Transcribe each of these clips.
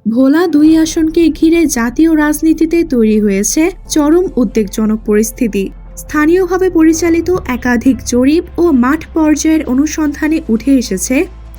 ভোলা ২ আসনকে ঘিরে জাতীয় রাজনীতিতে তৈরি হয়েছে চরম উদ্বেগজনক পরিস্থিতি। স্থানীয়ভাবে পরিচালিত একাধিক জরিপ ও মাঠ পর্যায়ের অনুসন্ধানে উঠে এসেছে,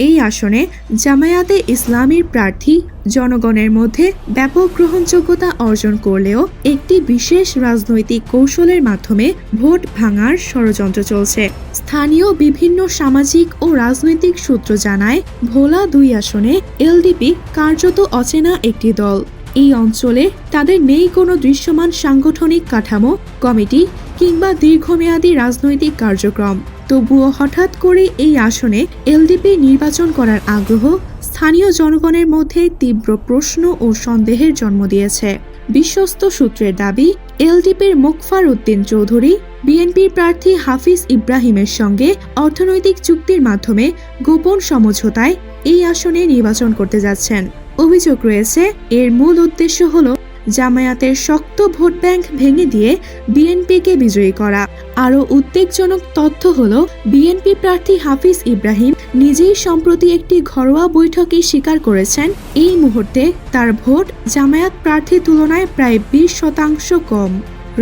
এই আসনে জামায়াতে ইসলামীর প্রার্থী জনগণের মধ্যে ব্যাপক গ্রহণযোগ্যতা অর্জন করলেও একটি বিশেষ রাজনৈতিক কৌশলের মাধ্যমে ভোট ভাঙার ষড়যন্ত্র চলছে। স্থানীয় বিভিন্ন সামাজিক ও রাজনৈতিক সূত্র জানায়, ভোলা ২ আসনে এলডিপি কার্যত অচেনা একটি দল। এই অঞ্চলে তাদের নেই কোনো দৃশ্যমান সাংগঠনিক কাঠামো, কমিটি কিংবা দীর্ঘমেয়াদী রাজনৈতিক কার্যক্রম। তবুও হঠাৎ করে এই আসনে এলডিপি নির্বাচন করার আগ্রহ স্থানীয় জনগণের মধ্যে তীব্র প্রশ্ন ও সন্দেহের জন্ম দিয়েছে। বিশ্বস্ত সূত্রের দাবি, এলডিপির মোকফার উদ্দিন চৌধুরী বিএনপির প্রার্থী হাফিজ ইব্রাহিমের সঙ্গে অর্থনৈতিক চুক্তির মাধ্যমে গোপন সমঝোতায় এই আসনে নির্বাচন করতে যাচ্ছেন। অভিযোগ রয়েছে, এর মূল উদ্দেশ্য হল জামায়াতের শক্ত ভোট ব্যাংক ভেঙে দিয়ে বিএনপিকে বিজয়ী করা। আরও উদ্বেগজনক তথ্য হল, বিএনপি প্রার্থী হাফিজ ইব্রাহিম নিজেই সম্প্রতি একটি ঘরোয়া বৈঠকে স্বীকার করেছেন, এই মুহূর্তে তার ভোট জামায়াত প্রার্থীর তুলনায় প্রায় 20% কম।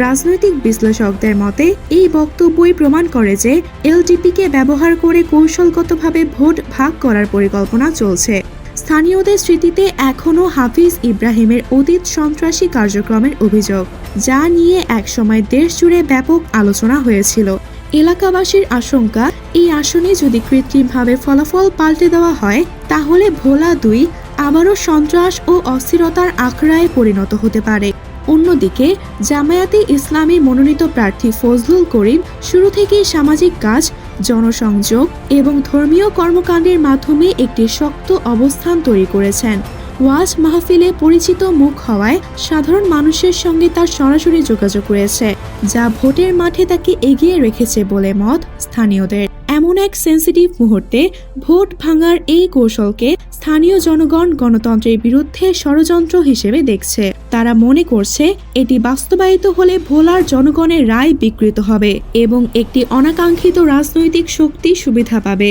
রাজনৈতিক বিশ্লেষকদের মতে এই বক্তব্যই প্রমাণ করে যে এলডিপিকে ব্যবহার করে কৌশলগতভাবে ভোট ভাগ করার পরিকল্পনা চলছে। স্থানীয়দের স্মৃতিতে এখনও হাফিজ ইব্রাহিমের অতীত সন্ত্রাসী কার্যক্রমের অভিযোগ, যা নিয়ে একসময় দেশ জুড়ে ব্যাপক আলোচনা হয়েছিল। এলাকাবাসীর আশঙ্কা, এই আসনে যদি কৃত্রিমভাবে ফলাফল পাল্টে দেওয়া হয়, তাহলে ভোলা ২ আবারও সন্ত্রাস ও অস্থিরতার আখড়ায় পরিণত হতে পারে। অন্যদিকে জামায়াতে ইসলামী মনোনীত প্রার্থী ফজলুল করিম শুরু থেকেই সামাজিক কাজ, জনসংযোগ এবং ধর্মীয় কর্মকাণ্ডের মাধ্যমে একটি শক্ত অবস্থান তৈরি করেছেন। ওয়াজ মাহফিলে পরিচিত মুখ হওয়ায় সাধারণ মানুষের সঙ্গে তার সরাসরি যোগাযোগ রয়েছে, যা ভোটের মাঠে তাকে এগিয়ে রেখেছে বলে মত স্থানীয়দের। এমন এক সেন্সিটিভ মুহূর্তে ভোট ভাঙার এই কৌশলকে স্থানীয় জনগণ গণতন্ত্রের বিরুদ্ধে ষড়যন্ত্র হিসেবে দেখছে। তারা মনে করছে, এটি বাস্তবায়িত হলে ভোলার জনগণের রায় বিকৃত হবে এবং একটি অনাকাঙ্ক্ষিত রাজনৈতিক শক্তি সুবিধা পাবে।